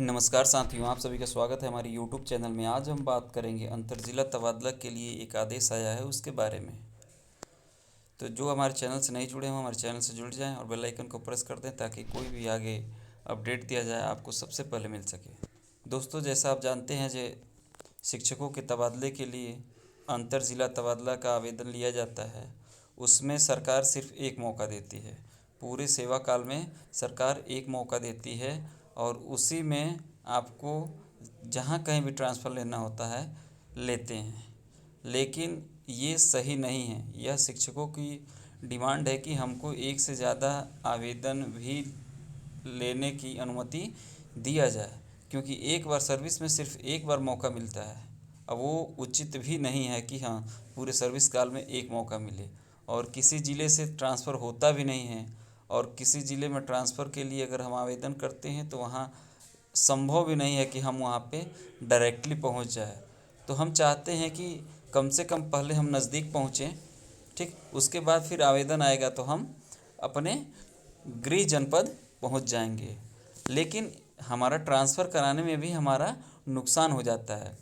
नमस्कार साथियों, आप सभी का स्वागत है हमारे YouTube चैनल में। आज हम बात करेंगे अंतर जिला तबादला के लिए एक आदेश आया है उसके बारे में। तो जो हमारे चैनल से नहीं जुड़े हैं हमारे चैनल से जुड़ जाएं और बेल आइकन को प्रेस कर दें ताकि कोई भी आगे अपडेट दिया जाए आपको सबसे पहले मिल सके। दोस्तों, जैसा आप जानते हैं जे शिक्षकों के तबादले के लिए अंतर जिला तबादला का आवेदन लिया जाता है। उसमें सरकार सिर्फ एक मौका देती है। पूरे सेवा काल में सरकार एक मौका देती है और उसी में आपको जहाँ कहीं भी ट्रांसफ़र लेना होता है लेते हैं। लेकिन ये सही नहीं है। यह शिक्षकों की डिमांड है कि हमको एक से ज़्यादा आवेदन भी लेने की अनुमति दिया जाए, क्योंकि एक बार सर्विस में सिर्फ एक बार मौका मिलता है। अब वो उचित भी नहीं है कि हाँ, पूरे सर्विस काल में एक मौका मिले। और किसी ज़िले से ट्रांसफ़र होता भी नहीं है, और किसी ज़िले में ट्रांसफ़र के लिए अगर हम आवेदन करते हैं तो वहाँ संभव भी नहीं है कि हम वहाँ पे डायरेक्टली पहुँच जाए। तो हम चाहते हैं कि कम से कम पहले हम नज़दीक पहुँचें, ठीक, उसके बाद फिर आवेदन आएगा तो हम अपने गृह जनपद पहुँच जाएंगे। लेकिन हमारा ट्रांसफ़र कराने में भी हमारा नुकसान हो जाता है,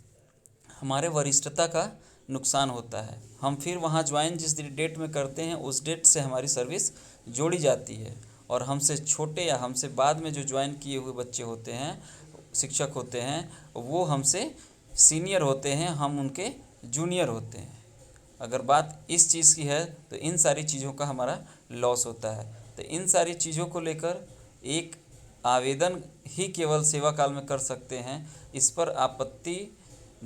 हमारे वरिष्ठता का नुकसान होता है। हम फिर वहाँ ज्वाइन जिस डेट में करते हैं उस डेट से हमारी सर्विस जोड़ी जाती है, और हमसे छोटे या हमसे बाद में जो ज्वाइन किए हुए बच्चे होते हैं, शिक्षक होते हैं, वो हमसे सीनियर होते हैं, हम उनके जूनियर होते हैं। अगर बात इस चीज़ की है तो इन सारी चीज़ों का हमारा लॉस होता है। तो इन सारी चीज़ों को लेकर एक आवेदन ही केवल सेवा काल में कर सकते हैं। इस पर आपत्ति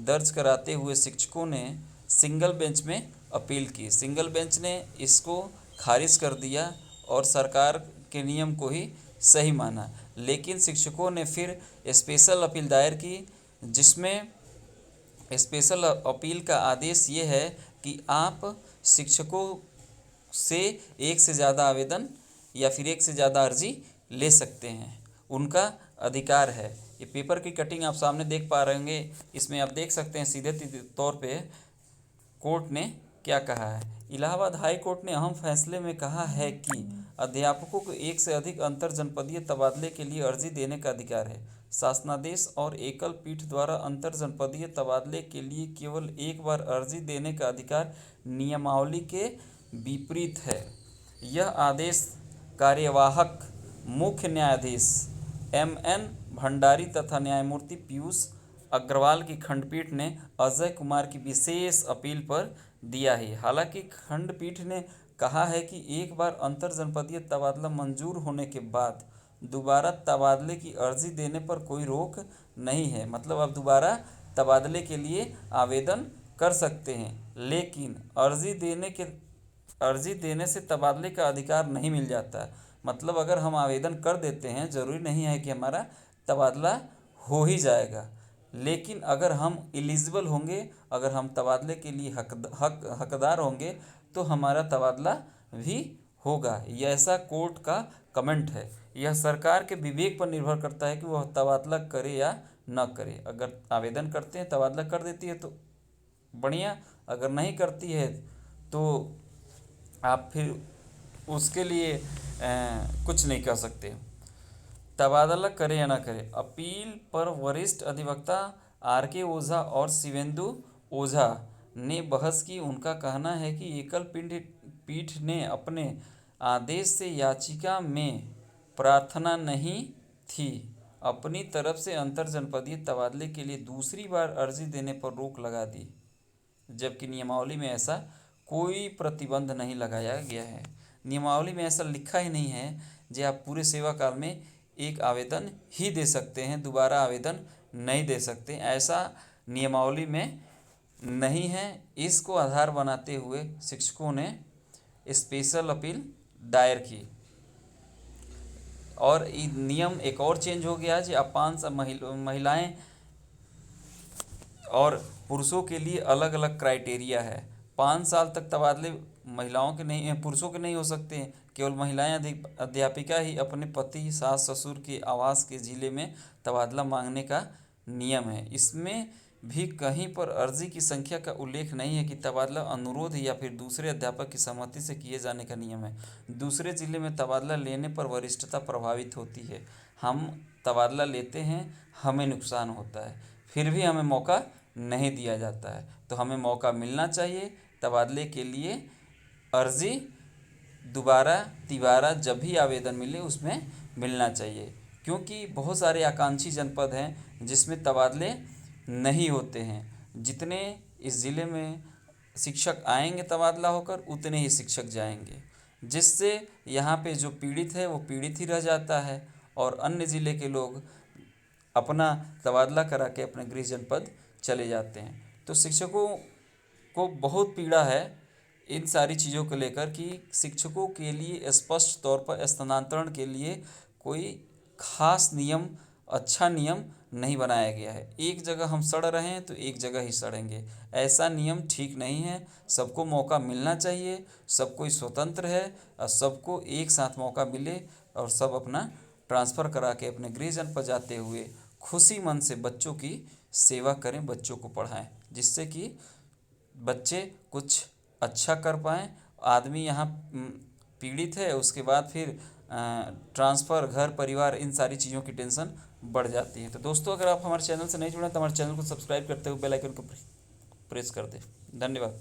दर्ज कराते हुए शिक्षकों ने सिंगल बेंच में अपील की। सिंगल बेंच ने इसको खारिज कर दिया और सरकार के नियम को ही सही माना। लेकिन शिक्षकों ने फिर स्पेशल अपील दायर की, जिसमें स्पेशल अपील का आदेश ये है कि आप शिक्षकों से एक से ज़्यादा आवेदन या फिर एक से ज़्यादा अर्जी ले सकते हैं, उनका अधिकार है। ये पेपर की कटिंग आप सामने देख पा रहे होंगे। इसमें आप देख सकते हैं सीधे तौर पे कोर्ट ने क्या कहा है। इलाहाबाद हाई कोर्ट ने अहम फैसले में कहा है कि अध्यापकों को एक से अधिक अंतर जनपदीय तबादले के लिए अर्जी देने का अधिकार है। शासनादेश और एकल पीठ द्वारा अंतर जनपदीय तबादले के लिए केवल एक बार अर्जी देने का अधिकार नियमावली के विपरीत है। यह आदेश कार्यवाहक मुख्य न्यायाधीश M.N. भंडारी तथा न्यायमूर्ति पीयूष अग्रवाल की खंडपीठ ने अजय कुमार की विशेष अपील पर दिया है। हालांकि खंडपीठ ने कहा है कि एक बार अंतर जनपदीय तबादला मंजूर होने के बाद दोबारा तबादले की अर्जी देने पर कोई रोक नहीं है। मतलब आप दोबारा तबादले के लिए आवेदन कर सकते हैं, लेकिन अर्जी देने से तबादले का अधिकार नहीं मिल जाता। मतलब अगर हम आवेदन कर देते हैं, ज़रूरी नहीं है कि हमारा तबादला हो ही जाएगा। लेकिन अगर हम एलिजिबल होंगे, अगर हम तबादले के लिए हकदार होंगे तो हमारा तबादला भी होगा। यह ऐसा कोर्ट का कमेंट है। यह सरकार के विवेक पर निर्भर करता है कि वह तबादला करे या न करे। अगर आवेदन करते हैं, तबादला कर देती है तो बढ़िया, अगर नहीं करती है तो आप फिर उसके लिए कुछ नहीं कर सकते। तबादला करे या ना करे, अपील पर वरिष्ठ अधिवक्ता R.K. ओझा और शिवेंदु ओझा ने बहस की। उनका कहना है कि एकल पीठ ने अपने आदेश से याचिका में प्रार्थना नहीं थी अपनी तरफ से अंतर जनपदीय तबादले के लिए दूसरी बार अर्जी देने पर रोक लगा दी, जबकि नियमावली में ऐसा कोई प्रतिबंध नहीं लगाया गया है। नियमावली में ऐसा लिखा ही नहीं है जो आप पूरे सेवा काल में एक आवेदन ही दे सकते हैं, दोबारा आवेदन नहीं दे सकते। ऐसा नियमावली में नहीं है। इसको आधार बनाते हुए शिक्षकों ने स्पेशल अपील दायर की। और नियम एक और चेंज हो गया जो अपांस महिलाएं और पुरुषों के लिए अलग अलग क्राइटेरिया है। 5 साल तक तबादले महिलाओं के नहीं, पुरुषों के नहीं हो सकते हैं। केवल महिलाएं अध्यापिका ही अपने पति, सास, ससुर के आवास के ज़िले में तबादला मांगने का नियम है। इसमें भी कहीं पर अर्जी की संख्या का उल्लेख नहीं है कि तबादला अनुरोध या फिर दूसरे अध्यापक की सहमति से किए जाने का नियम है। दूसरे ज़िले में तबादला लेने पर वरिष्ठता प्रभावित होती है। हम तबादला लेते हैं हमें नुकसान होता है, फिर भी हमें मौका नहीं दिया जाता है। तो हमें मौका मिलना चाहिए तबादले के लिए। अर्ज़ी दोबारा तिबारा जब भी आवेदन मिले उसमें मिलना चाहिए, क्योंकि बहुत सारे आकांक्षी जनपद हैं जिसमें तबादले नहीं होते हैं। जितने इस ज़िले में शिक्षक आएंगे तबादला होकर, उतने ही शिक्षक जाएंगे, जिससे यहाँ पे जो पीड़ित है वो पीड़ित ही रह जाता है और अन्य ज़िले के लोग अपना तबादला करा के अपने गृह जनपद चले जाते हैं। तो शिक्षकों को बहुत पीड़ा है इन सारी चीज़ों को लेकर कि शिक्षकों के लिए स्पष्ट तौर पर स्थानांतरण के लिए कोई खास नियम, अच्छा नियम नहीं बनाया गया है। एक जगह हम सड़ रहे हैं तो एक जगह ही सड़ेंगे, ऐसा नियम ठीक नहीं है। सबको मौका मिलना चाहिए, सब कोई स्वतंत्र है और सबको एक साथ मौका मिले और सब अपना ट्रांसफ़र करा के अपने गृह जनपद जाते हुए खुशी मन से बच्चों की सेवा करें, बच्चों को पढ़ाएं, जिससे कि बच्चे कुछ अच्छा कर पाएँ। आदमी यहाँ पीड़ित है, उसके बाद फिर ट्रांसफ़र, घर परिवार, इन सारी चीज़ों की टेंशन बढ़ जाती है। तो दोस्तों, अगर आप हमारे चैनल से नहीं जुड़े तो हमारे चैनल को सब्सक्राइब करते हुए बेल आइकन को प्रेस कर दें। धन्यवाद।